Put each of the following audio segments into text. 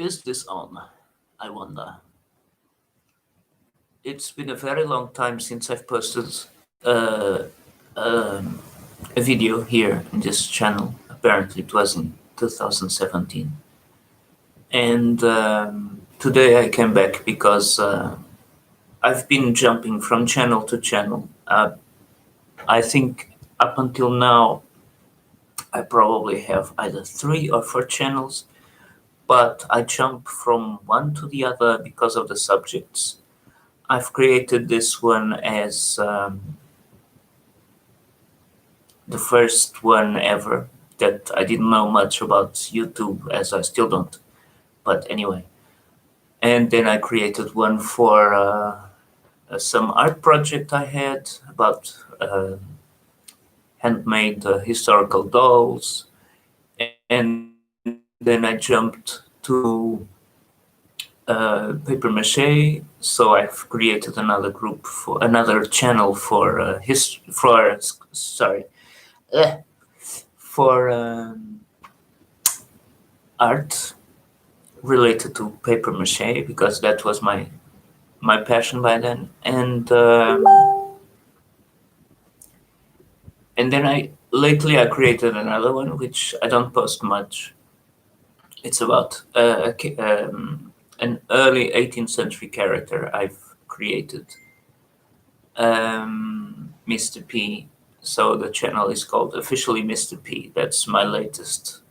Is this on? I wonder. It's been a very long time since I've posted uh, um, a video here in this channel. Apparently, it was in 2017. And today I came back because I've been jumping from channel to channel. I think up until now, I probably have either 3 or 4 channels, but I jump from one to the other because of the subjects. I've created this one as the first one ever that I didn't know much about YouTube, as I still don't. But anyway, and then I created one for some art project I had about handmade historical dolls, and then I jumped to paper mache. So I've created another group for another channel for for art related to paper mache, because that was my passion by then. And then lately I created another one which I don't post much. It's about an early 18th century character I've created, Mr. P. So the channel is called officially Mr. P. That's my latest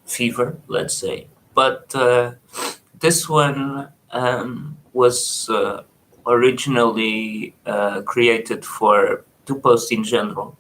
fever, let's say. But this one was originally created to post in general,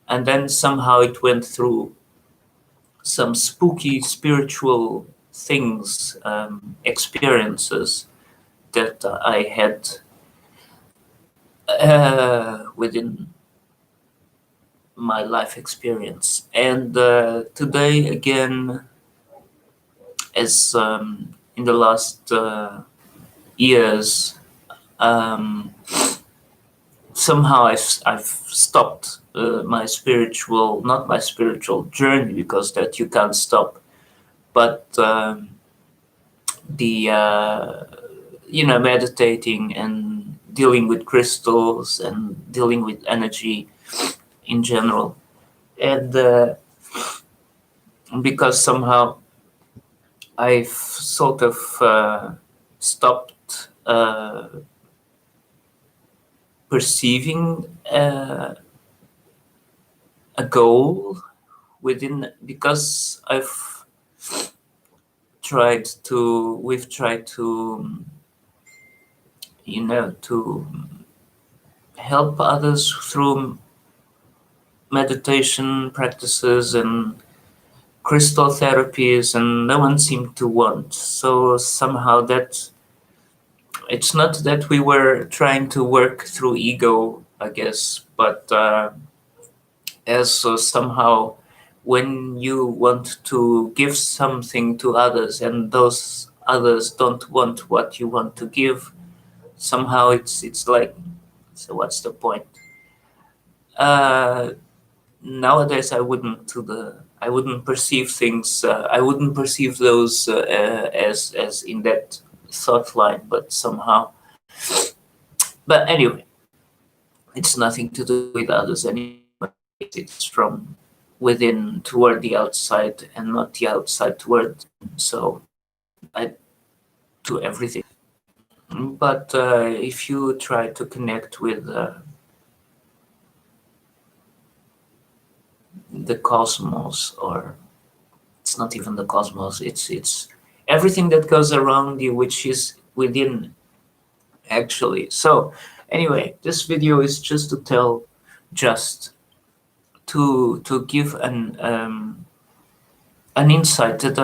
and then somehow it went through some spooky spiritual things, experiences that I had within my life experience. And today again, as in the last years, somehow I've stopped not my spiritual journey, because that you can't stop, but the meditating and dealing with crystals and dealing with energy in general. And because somehow I've sort of stopped perceiving a goal within, because we've tried to to help others through meditation practices and crystal therapies, and no one seemed to want. So somehow that it's not that we were trying to work through ego, I guess, but as somehow when you want to give something to others and those others don't want what you want to give, somehow it's like, so what's the point? Nowadays I wouldn't perceive things. I wouldn't perceive those as in that thought line, but somehow. But anyway, it's nothing to do with others anymore. It's from within toward the outside, and not the outside toward. So I do everything. But if you try to connect with the cosmos, or it's not even the cosmos, it's everything that goes around you, which is within, actually. So anyway, this video is just to give an insight that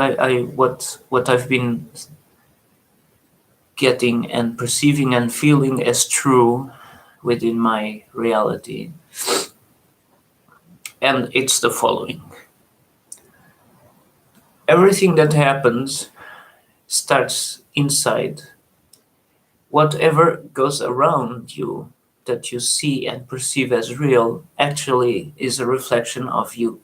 what I've been getting and perceiving and feeling as true within my reality. And it's the following: everything that happens starts inside. Whatever goes around you that you see and perceive as real actually is a reflection of you.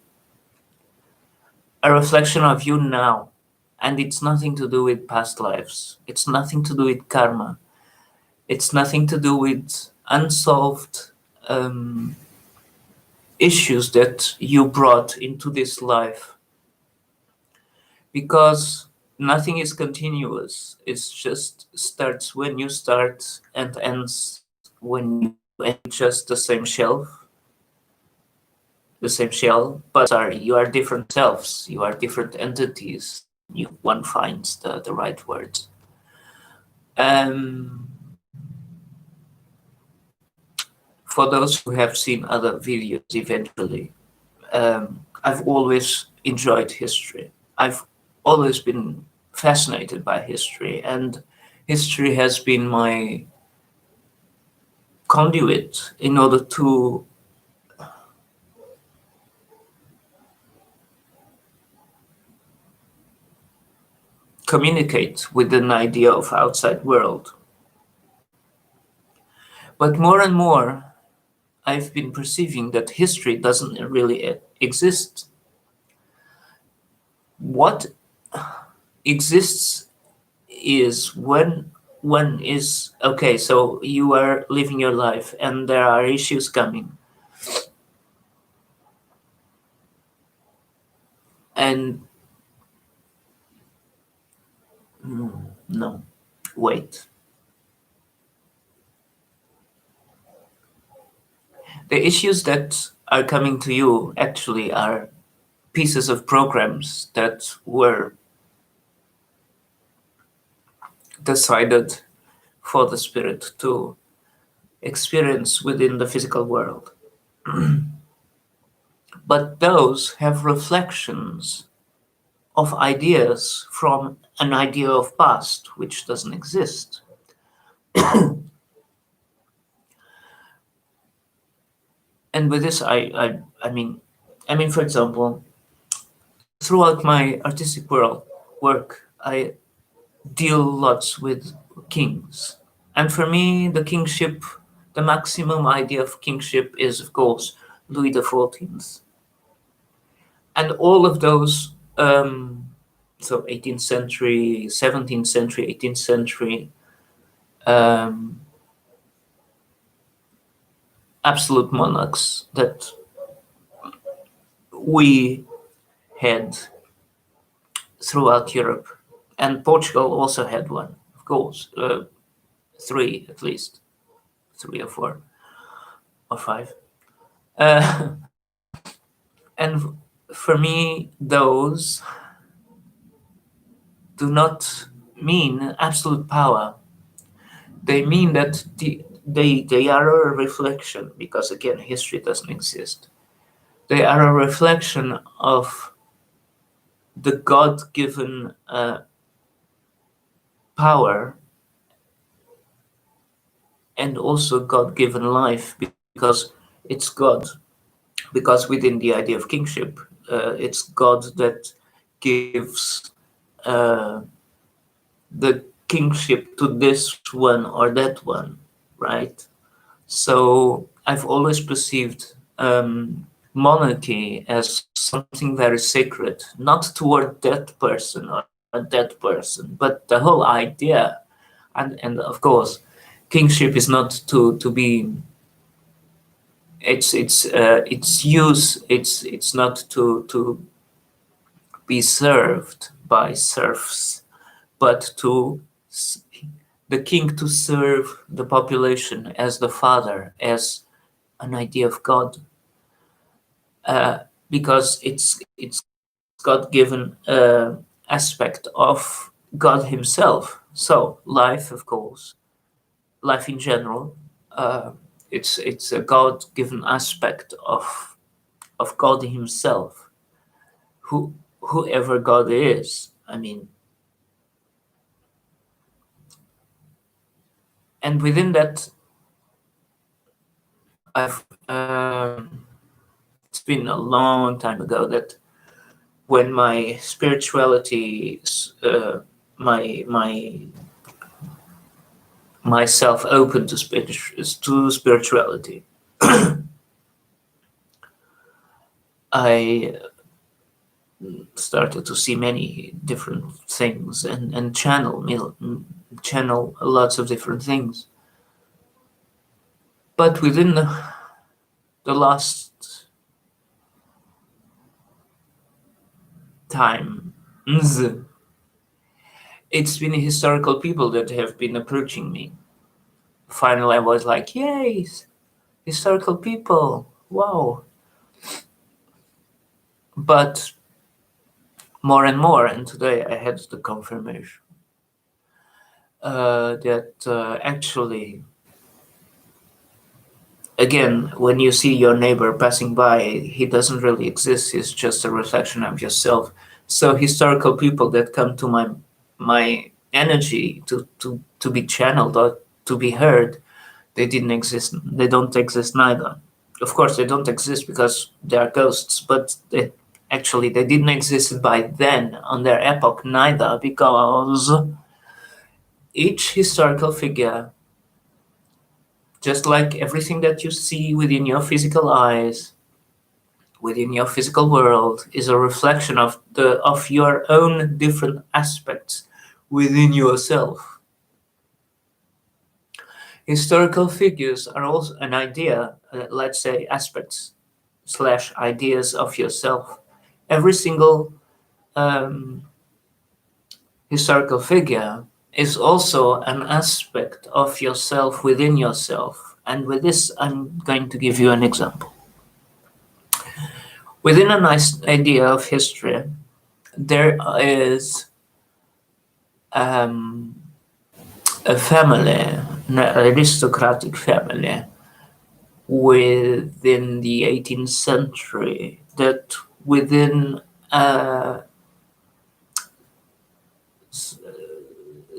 a reflection of you now. And it's nothing to do with past lives. It's nothing to do with karma. It's nothing to do with unsolved issues that you brought into this life. Because nothing is continuous. It just starts when you start and ends when you end, just the same shelf, the same shell. But sorry, you are different selves. You are different entities. One finds the right words. For those who have seen other videos eventually, I've always enjoyed history. I've always been fascinated by history, and history has been my conduit in order to communicate with an idea of outside world. But more and more, I've been perceiving that history doesn't really exist. What exists is when is okay, so you are living your life and there are issues coming, and no, wait, the issues that are coming to you actually are pieces of programs that were decided for the spirit to experience within the physical world. But those have reflections of ideas from an idea of past which doesn't exist. And with this, I mean, for example, throughout my artistic work, I deal lots with kings. And for me, the kingship, the maximum idea of kingship is, of course, Louis XIV. And all of those, so 18th century, 17th century, 18th century, absolute monarchs that we had throughout Europe. And Portugal also had one, of course, three at least, 3 or 4 or 5. And for me, those do not mean absolute power. They mean that they are a reflection, because again, history doesn't exist. They are a reflection of the God-given power and also God-given life, because it's God. Because within the idea of kingship, it's God that gives the kingship to this one or that one, right? So I've always perceived monarchy as something very sacred, not toward that person or that person, but the whole idea. And of course, kingship is not to be. It's use. It's not to be served by serfs, but to the king to serve the population as the father, as an idea of God, because it's God-given aspect of God Himself. So life, of course, life in general, it's a God-given aspect of God Himself, whoever God is. And within that, I've it's been a long time ago that when my spirituality, my myself open to spirituality, I started to see many different things and channel lots of different things. But within the last time, it's been historical people that have been approaching me. Finally, I was like, yay, historical people, wow. But more and more, and today I had the confirmation that actually, again, when you see your neighbor passing by, he doesn't really exist. He's just a reflection of yourself. So historical people that come to my energy to be channeled or to be heard, they didn't exist. They don't exist neither. Of course, they don't exist because they are ghosts, but they didn't exist by then on their epoch neither, because each historical figure, just like everything that you see within your physical eyes, within your physical world, is a reflection of your own different aspects within yourself. Historical figures are also an idea, let's say aspects / ideas of yourself. Every single historical figure is also an aspect of yourself within yourself. And with this, I'm going to give you an example. Within a nice idea of history, there is a family, an aristocratic family within the 18th century that within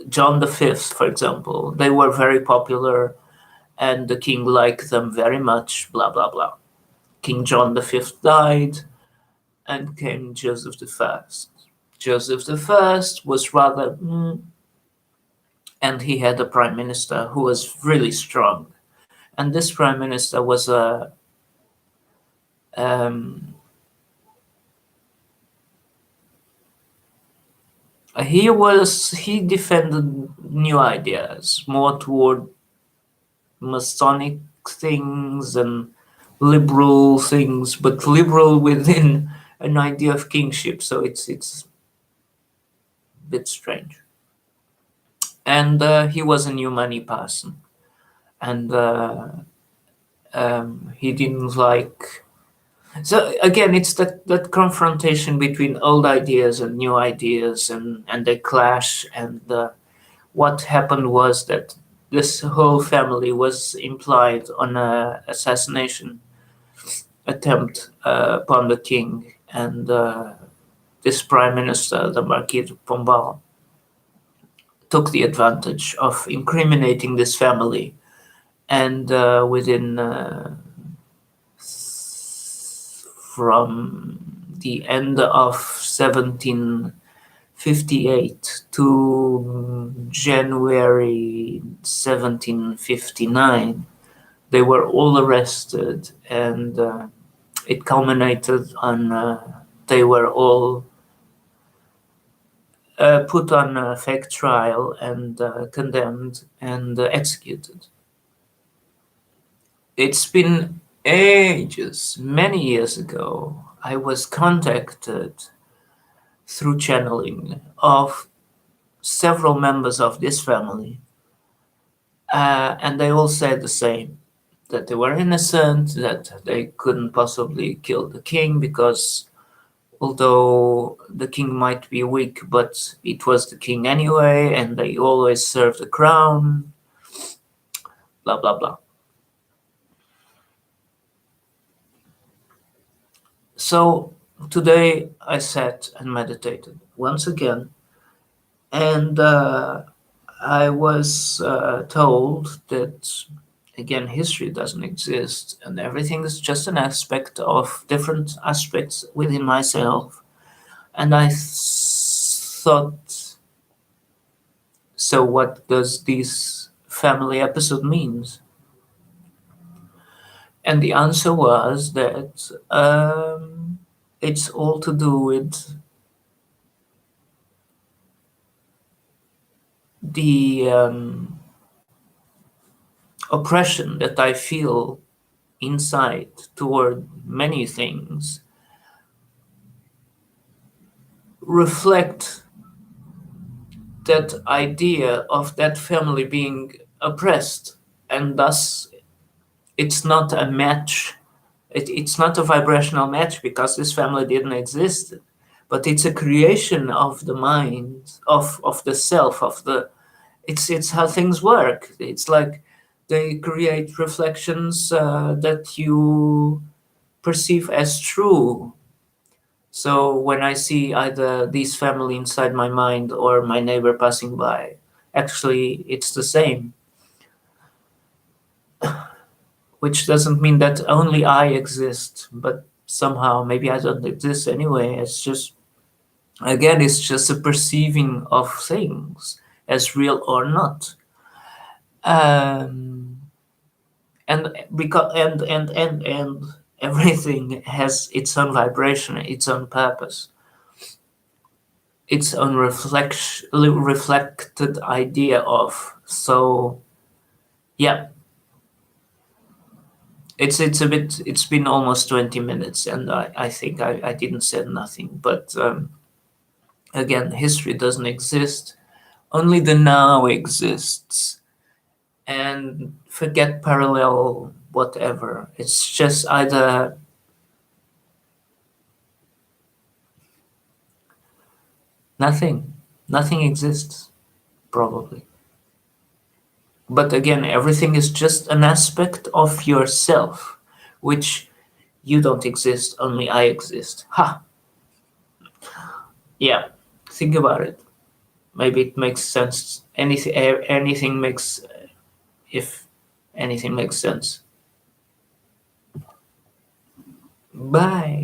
John V, for example, they were very popular and the king liked them very much, blah, blah, blah. King John V died and came Joseph I. Joseph I was rather, and he had a prime minister who was really strong. And this prime minister was he defended new ideas more toward Masonic things and liberal things, but liberal within an idea of kingship. So it's a bit strange. And he was a new money person, and he didn't like. So again, it's that confrontation between old ideas and new ideas, and they clash. And what happened was that this whole family was implied on an assassination attempt upon the king, and this prime minister, the Marquis de Pombal, took the advantage of incriminating this family, and within from the end of 1758 to January 1759, they were all arrested, and it culminated on they were all put on a fake trial and condemned and executed. It's been ages, many years ago, I was contacted through channeling of several members of this family, and they all said the same, that they were innocent, that they couldn't possibly kill the king because although the king might be weak, but it was the king anyway, and they always served the crown, blah, blah, blah. So today I sat and meditated once again, and I was told that, again, history doesn't exist, and everything is just an aspect of different aspects within myself. And I thought, so what does this family episode means? And the answer was that it's all to do with the oppression that I feel inside toward many things reflect that idea of that family being oppressed, and thus it's not a match. It's not a vibrational match because this family didn't exist, but it's a creation of the mind, of the self, of the. It's how things work. It's like they create reflections that you perceive as true. So when I see either this family inside my mind or my neighbor passing by, actually it's the same, which doesn't mean that only I exist, but somehow maybe I don't exist anyway. It's just, again, it's just a perceiving of things as real or not. Um, and because and everything has its own vibration, its own purpose, its own reflected idea of. So yeah, it's a bit. It's been almost 20 minutes, and I think I didn't say nothing. But again, history doesn't exist. Only the now exists, and forget parallel whatever. It's just either nothing. Nothing exists, probably. But again, everything is just an aspect of yourself, which you don't exist, only I exist. Ha! Yeah, think about it. Maybe it makes sense. Anything makes, if anything makes sense. Bye.